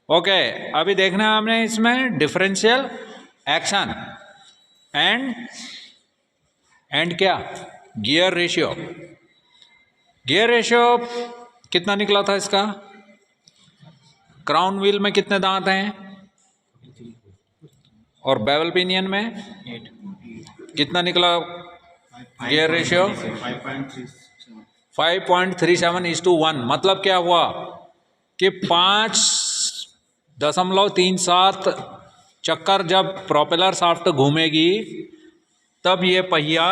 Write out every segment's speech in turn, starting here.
Okay, अभी देखना है हमने इसमें डिफरेंशियल एक्शन एंड क्या, गियर रेशियो। गियर रेशियो कितना निकला था इसका? क्राउन व्हील में कितने दांत हैं और बेवल पिनियन में कितना निकला गियर रेशियो? 5.37:1। मतलब क्या हुआ कि 5.37 चक्कर जब प्रोपेलर शाफ्ट घूमेगी तब ये पहिया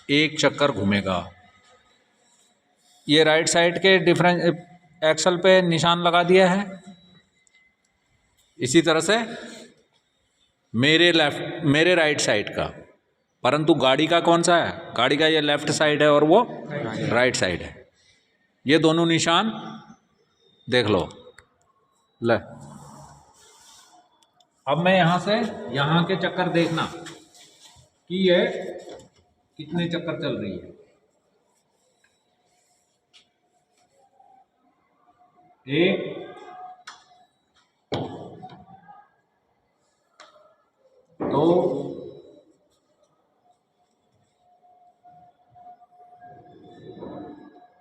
एक चक्कर घूमेगा। ये राइट साइड के डिफरेंस एक्सल पे निशान लगा दिया है। इसी तरह से मेरे राइट साइड का, परंतु गाड़ी का कौन सा है? गाड़ी का ये लेफ्ट साइड है और वो राइट साइड है। ये दोनों निशान देख लो। ले, अब मैं यहां से यहां के चक्कर देखना कि ये कितने चक्कर चल रही है। एक, दो,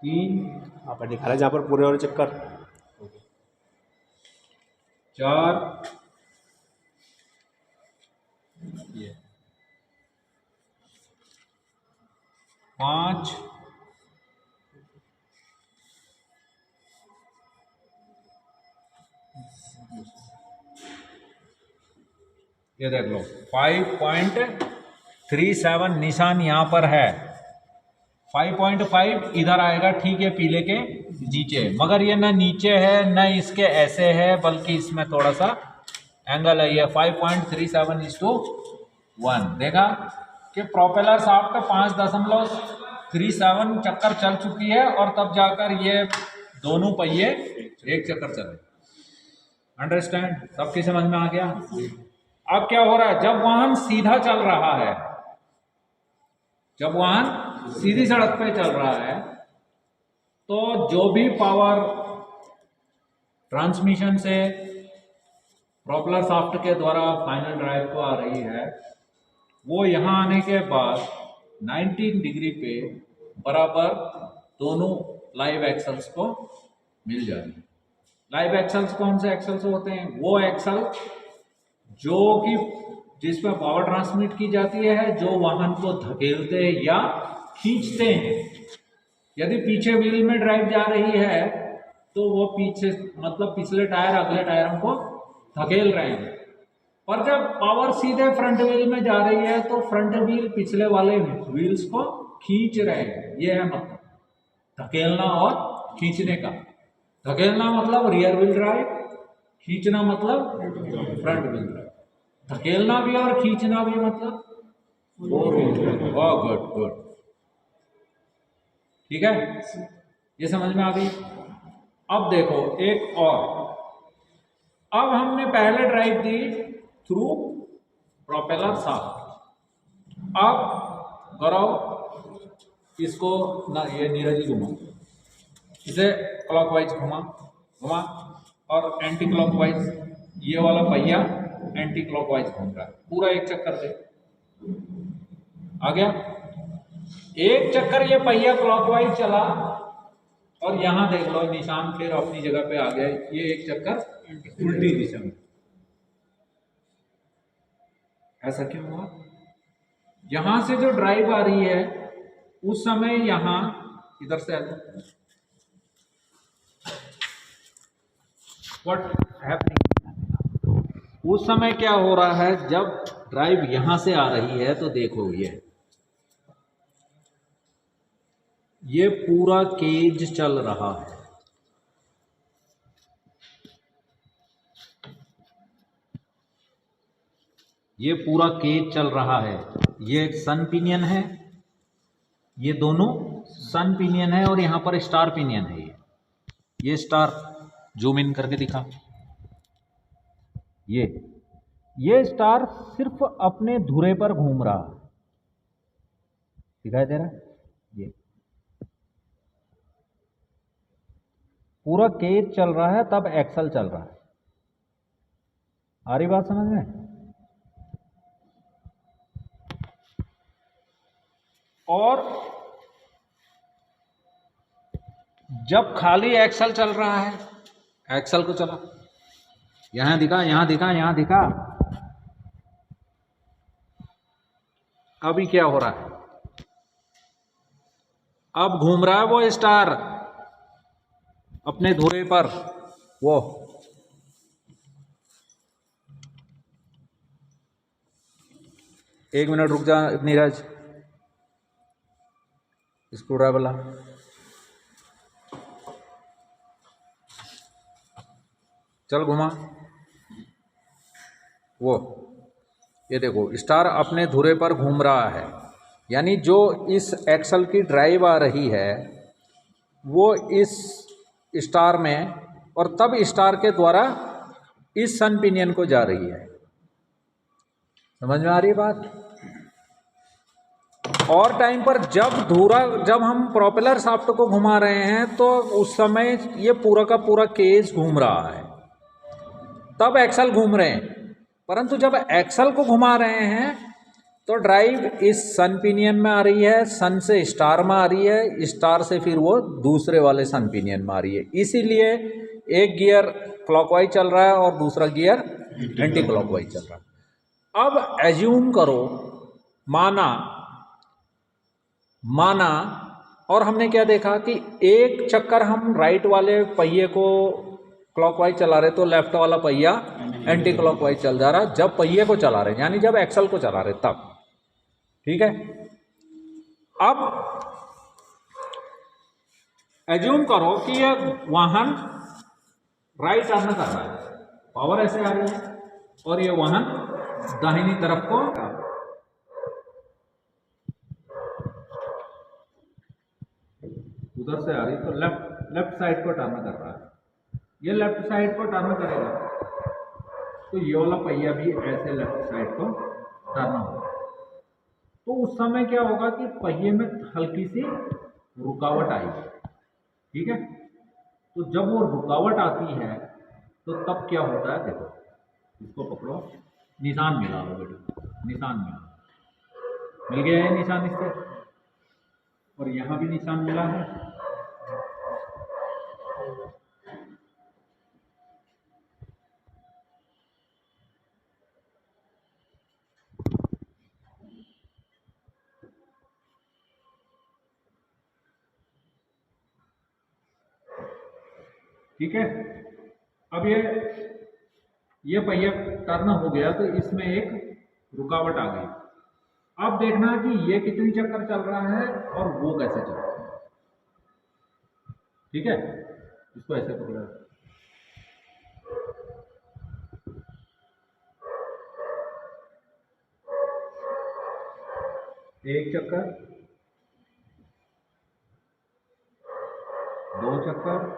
तीन, आप दिखा रहे जहाँ पर पूरे वाले चक्कर, चार, ये 5, ये देख लो 5.37 निशान यहां पर है। 5.5 इधर आएगा, ठीक है, पीले के नीचे, मगर ये ना नीचे है ना इसके ऐसे है, बल्कि इसमें थोड़ा सा एंगल है। ये 5.37:1। देखा कि प्रोपेलर शाफ्ट 5.37 चक्कर चल चुकी है और तब जाकर ये दोनों पहिए एक चक्कर चले। अंडरस्टैंड? सबकी समझ में आ गया? अब क्या हो रहा है, जब वाहन सीधा चल रहा है, जब वाहन सीधी सड़क पे चल रहा है, तो जो भी पावर ट्रांसमिशन से प्रोपेलर शाफ्ट के द्वारा फाइनल ड्राइव को आ रही है, वो यहां आने के बाद 19 डिग्री पे बराबर दोनों लाइव एक्सल्स को मिल जाती है। लाइव एक्सल्स कौन से एक्सल्स होते हैं? वो एक्सल जो कि जिसमें पावर ट्रांसमिट की जाती है, जो वाहन को धकेलते या खींचते हैं। यदि पीछे व्हील में ड्राइव जा रही है तो वो पीछे मतलब पिछले टायर अगले टायरों को धकेल रहे हैं, पर जब पावर सीधे फ्रंट व्हील में जा रही है तो फ्रंट व्हील पिछले वाले व्हील्स को खींच रहे हैं। ये है मतलब धकेलना और खींचने का। धकेलना मतलब रियर व्हील ड्राइव, खींचना मतलब फ्रंट व्हील ड्राइव। धकेलना भी और खींचना भी मतलब four wheel drive. Good good, ठीक है, ये समझ में आ गई। अब देखो एक और, अब हमने पहले drive the through propeller shaft. अब गौरव इसको ना, ये नीरज घुमा, इसे क्लॉकवाइज घुमा घुमा और एंटी क्लॉकवाइज, ये वाला पहिया एंटी क्लॉकवाइज घूम रहा है, पूरा एक चक्कर दे। आ गया? एक चक्कर ये पहिया क्लॉकवाइज चला और यहां देख लो निशान फिर अपनी जगह पे आ गया। ये एक चक्कर उल्टी दिशा में। ऐसा क्यों हुआ? यहां से जो ड्राइव आ रही है उस समय यहां इधर से व्हाट हैपनिंग, उस समय क्या हो रहा है, जब ड्राइव यहां से आ रही है तो देखो ये पूरा केज चल रहा है। ये पूरा केज चल रहा है। ये सन पिनियन है, ये दोनों सन पिनियन है और यहां पर स्टार पिनियन है। ये स्टार जूम इन करके दिखा, ये स्टार सिर्फ अपने धुरे पर घूम रहा है, दिखाई दे रहा है? ये पूरा केज चल रहा है, तब एक्सल चल रहा है। आ रही बात समझ में? और जब खाली एक्सल चल रहा है, एक्सल को चला, यहां दिखा, यहां दिखा, यहां दिखा, अभी क्या हो रहा है? अब घूम रहा है वो स्टार अपने धुरे पर। वो एक मिनट रुक जा नीरज, स्क्रू ड्राइवर ला। चल घुमा। वो ये देखो स्टार अपने धुरे पर घूम रहा है, यानी जो इस एक्सल की ड्राइव आ रही है वो इस स्टार में, और तब स्टार के द्वारा इस सन पिनियन को जा रही है। समझ में आ रही है बात? और टाइम पर जब हम प्रोपेलर शाफ्ट को घुमा रहे हैं तो उस समय ये पूरा का पूरा केज घूम रहा है, तब एक्सल घूम रहे हैं। परंतु जब एक्सल को घुमा रहे हैं तो ड्राइव इस सन पिनियन में आ रही है, सन से स्टार में आ रही है, स्टार से फिर वो दूसरे वाले सन पिनियन में आ रही है। इसीलिए एक गियर क्लॉकवाइज चल रहा है और दूसरा गियर एंटी क्लॉकवाइज चल रहा है। अब एज्यूम करो, माना और हमने क्या देखा कि एक चक्कर हम राइट वाले पहिए को क्लॉकवाइज चला रहे तो लेफ्ट वाला पहिया एंटी क्लॉकवाइज चल जा रहा, जब पहिए को चला रहे यानी जब एक्सल को चला रहे तब। ठीक है, अब एज्यूम करो कि ये वाहन राइट टर्न कर रहा है, पावर ऐसे आ रही है और ये वाहन दाहिनी तरफ को उधर से आ रही, तो लेफ्ट साइड को टर्न कर रहा है। ये लेफ्ट साइड को टर्न करेगा तो ये वाला पहिया भी ऐसे लेफ्ट साइड को टर्न होगा। तो उस समय क्या होगा कि पहिए में हल्की सी रुकावट आएगी। ठीक है, तो जब वो रुकावट आती है तो तब क्या होता है, देखो इसको पकड़ो, निशान मिला लो बेटा, निशान मिल गया है निशान इससे, और यहां भी निशान मिला है। ठीक है, अब ये पहिया टर्न हो गया तो इसमें एक रुकावट आ गई। अब देखना कि ये कितनी चक्कर चल रहा है और वो कैसे चल रहा है। ठीक है, इसको ऐसे पकड़ा, एक चक्कर, दो चक्कर,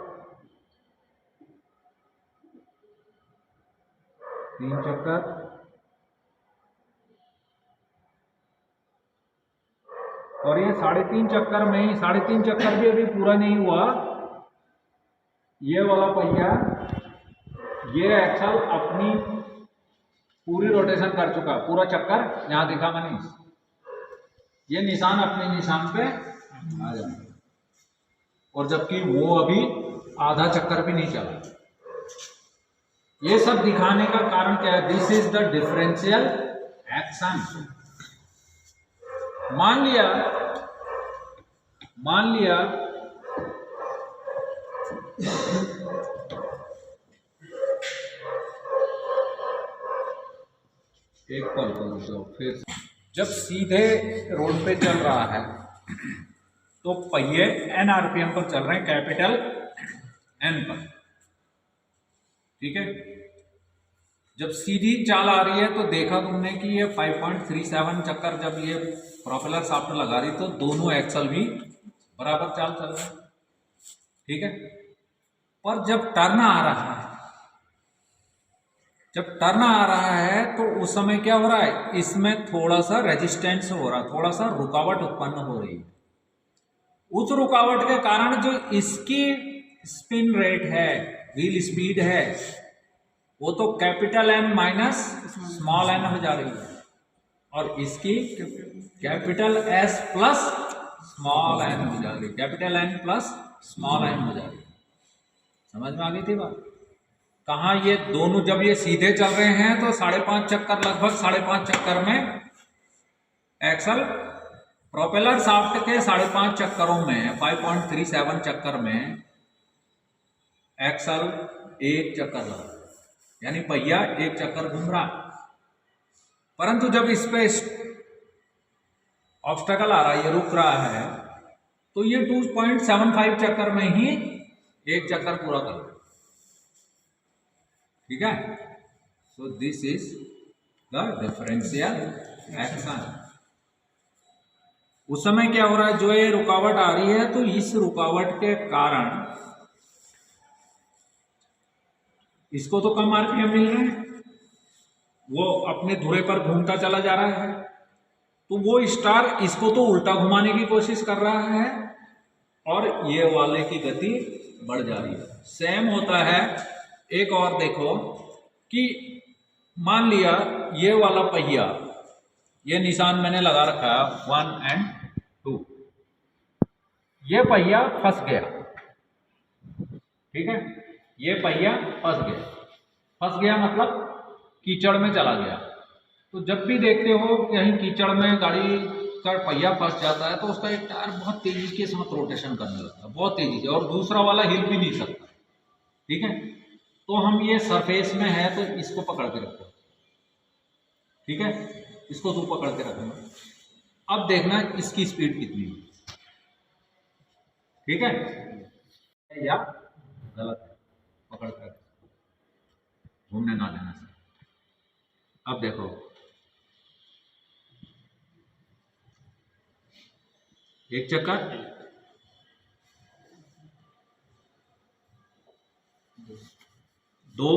तीन चक्कर, और ये 3.5 चक्कर में ही, 3.5 चक्कर भी अभी पूरा नहीं हुआ, ये वाला पहिया, ये एक्सल अपनी पूरी रोटेशन कर चुका, पूरा चक्कर यहां दिखा मनीष, ये निशान अपने निशान पे आ जाएगा, और जबकि वो अभी आधा चक्कर भी नहीं चला। ये सब दिखाने का कारण क्या है? This is the differential action. मान लिया एक पल को फिर जब सीधे रोड पे चल रहा है तो पहिए n आरपीएम पर चल रहे हैं, कैपिटल N पर। ठीक है, जब सीधी चाल आ रही है तो देखा तुमने कि ये 5.37 चक्कर जब ये प्रोपेलर शाफ्ट लगा रही तो दोनों एक्सल भी बराबर चाल चल रहे हैं। ठीक है, पर जब टर्न आ रहा है तो उस समय क्या हो रहा है, इसमें थोड़ा सा रेजिस्टेंस हो रहा है, थोड़ा सा रुकावट उत्पन्न हो रही है। उस रुकावट के कारण जो इसकी स्पिन रेट है, व्हील स्पीड है, वो तो capital N minus small N हो जा रही है, और इसकी capital S plus small N हो जा रही है, capital N plus small N हो जा रही है। समझ में आ गई थी बात? कहाँ ये दोनों जब ये सीधे चल रहे हैं तो 5.5 चक्कर, लगभग 5.5 चक्कर में एक्सल प्रोपेलर शाफ्ट के 5.5 चक्करों में 5.37 चक्कर में एक्सल एक चक्कर लगा, यानी पहिया एक चक्कर घूम रहा। परंतु जब इस पे ऑब्स्टेकल आ रहा है, ये रुक रहा है, तो ये 2.75 चक्कर में ही एक चक्कर पूरा कर रहा है। ठीक है, so this is the differential action. उस समय क्या हो रहा है, जो ये रुकावट आ रही है, तो इस रुकावट के कारण इसको तो कम आरपीएम मिल रहे हैं, वो अपने धुरे पर घूमता चला जा रहा है, तो वो स्टार इसको तो उल्टा घुमाने की कोशिश कर रहा है और ये वाले की गति बढ़ जा रही है। सेम होता है एक और, देखो कि मान लिया ये वाला पहिया, ये निशान मैंने लगा रखा है 1 और 2, ये पहिया फंस गया। ठीक है, ये पहिया फंस गया मतलब कीचड़ में चला गया। तो जब भी देखते हो कहीं कीचड़ में गाड़ी का पहिया फंस जाता है तो उसका एक टायर बहुत तेजी के साथ रोटेशन करने लगता है, बहुत तेजी से, और दूसरा वाला हिल भी नहीं सकता। ठीक है, तो हम ये सरफेस में है तो इसको पकड़ के रखो। ठीक है, इसको तू पकड़ के रखना। अब देखना इसकी स्पीड कितनी है। ठीक है, या गलत है, पकड़ कर घूमने ना देना से। अब देखो एक चक्कर, दो,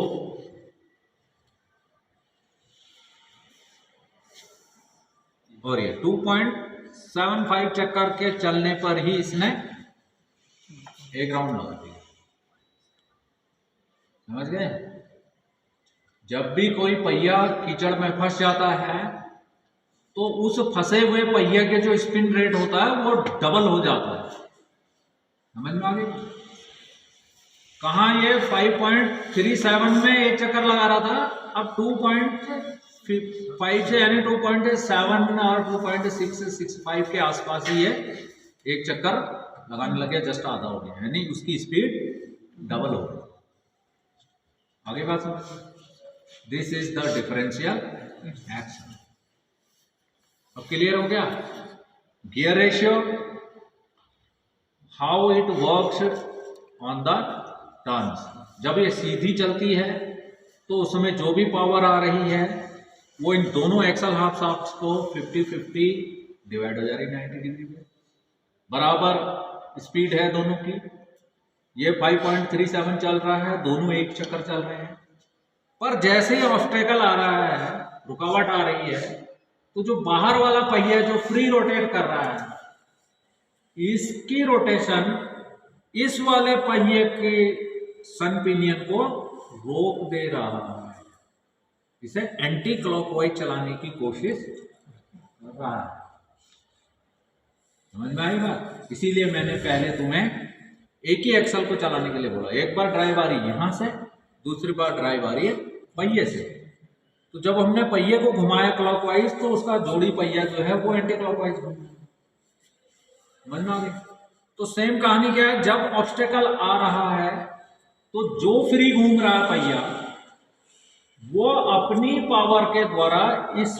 और ये 2.75 चक्कर के चलने पर ही इसने एक राउंड लगा दिया। समझ गए? जब भी कोई पहिया कीचड़ में फंस जाता है तो उस फंसे हुए पहिए के जो स्पिन रेट होता है वो डबल हो जाता है। समझ में आ गई? कहाँ ये 5.37 में एक चक्कर लगा रहा था, अब 2.5 से यानी 2.7 और 2.665 के आसपास ही ये एक चक्कर लगाने लगे, जस्ट आधा हो गया, यानी उसकी स्पीड डबल हो गई। आगे बात समझ? This is the differential action. अब क्लियर हो गया? Gear ratio, how it works on the turns. जब ये सीधी चलती है तो उसमें जो भी पावर आ रही है वो इन दोनों एक्सल हाफ शाफ्ट्स को 50-50 डिवाइड हो जा रही है 90 डिग्री में। बराबर स्पीड है दोनों की। ये 5.37 चल रहा है, दोनों एक चक्कर चल रहे हैं। पर जैसे ही ऑब्स्टेकल आ रहा है, रुकावट आ रही है, तो जो बाहर वाला पहिया जो फ्री रोटेट कर रहा है, इसकी रोटेशन इस वाले पहिए के सन पिनियन को रोक दे रहा है, इसे एंटी क्लॉकवाइज चलाने की कोशिश कर रहा है। समझ में आई बात? इसीलिए मैंने पहले तुम्हें एक ही एक्सल को चलाने के लिए बोला। एक बार ड्राइव आ रही है यहां से, दूसरी बार ड्राइव आ रही है पहिए से। तो जब हमने पहिए को घुमाया क्लॉकवाइज तो उसका जोड़ी पहिया जो है वो एंटी क्लॉकवाइज घूमा। समझ में आ गई? तो सेम कहानी क्या है, जब ऑब्स्टेकल आ रहा है तो जो फ्री घूम रहा है पहिया वो अपनी पावर के द्वारा इस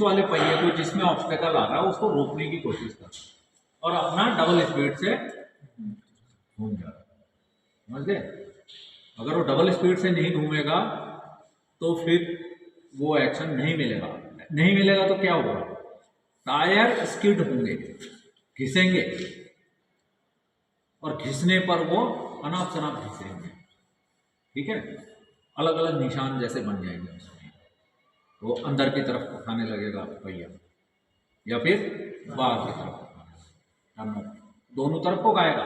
वाले पहिए को जिसमें ऑब्स्टेकल आ रहा है उसको रोकने की कोशिश कर रहा है और अपना डबल स्पीड से घूम जा रहा है। समझ गए? अगर वो डबल स्पीड से नहीं घूमेगा तो फिर वो एक्शन नहीं मिलेगा। नहीं मिलेगा तो क्या होगा? टायर स्किड होंगे, घिसेंगे, और घिसने पर वो अनाप शनाप घिसेंगे। ठीक है, अलग अलग निशान जैसे बन जाएंगे उसमें। वो अंदर की तरफ उठाने लगेगा पहिया या फिर बाहर की तरफ, दोनों तरफ को गाएगा।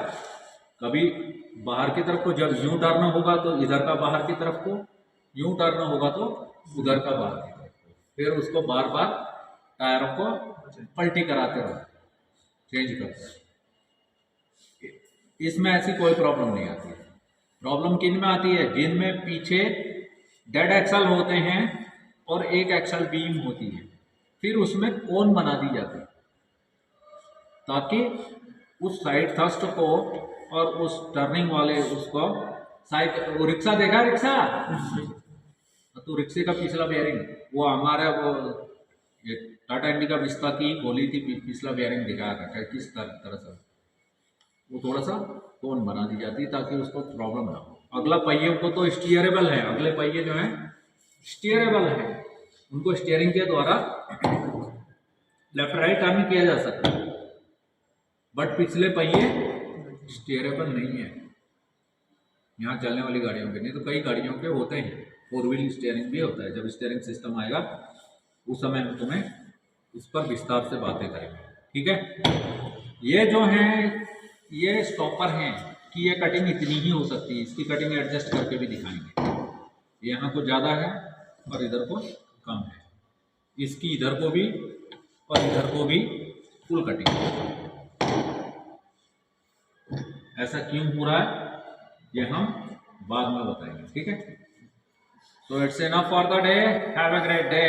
कभी बाहर की तरफ को जब यूं डालना होगा तो इधर का बाहर की तरफ को, यूं टर्न होगा तो उधर का बार, फिर उसको बार बार टायरों को पलटी कराते रहो, चेंज करते रहो। इसमें ऐसी कोई प्रॉब्लम नहीं आती है। प्रॉब्लम किन में आती है? जिनमें पीछे डेड एक्सल होते हैं और एक एक्सल बीम होती है, फिर उसमें कोन बना दी जाती है ताकि उस साइड थ्रस्ट को और उस टर्निंग वाले उसको साइड, वो रिक्शा देखा है रिक्शा, तो रिक्शे का पिछला बेयरिंग, वो हमारे वो ये टाटा इंडिका विस्ता की गोली थी, पिछला बेयरिंग दिखाया था किस तरह से वो थोड़ा सा कोन बना दी जाती है ताकि उसको प्रॉब्लम ना हो। अगला पहिए को तो स्टीयरेबल है, अगले पहिए जो है स्टीयरेबल है, उनको स्टीयरिंग के द्वारा लेफ्ट राइट टर्न किया जा सकता है, बट पिछले पहिए स्टीयरेबल नहीं है यहाँ चलने वाली गाड़ियों के। नहीं तो कई गाड़ियों के होते हैं, 4 व्हील स्टीयरिंग भी होता है। जब स्टीयरिंग सिस्टम आएगा उस समय हम तुम्हें इस पर विस्तार से बातें करेंगे, ठीक है। ये जो है ये स्टॉपर हैं कि ये कटिंग इतनी ही हो सकती है, इसकी कटिंग एडजस्ट करके भी दिखाएंगे। यहाँ को ज़्यादा है और इधर को कम है, इसकी इधर को भी और इधर को भी फुल कटिंग। ऐसा क्यों हो रहा है ये हम बाद में बताएंगे, ठीक है। So it's enough for the day, have a great day.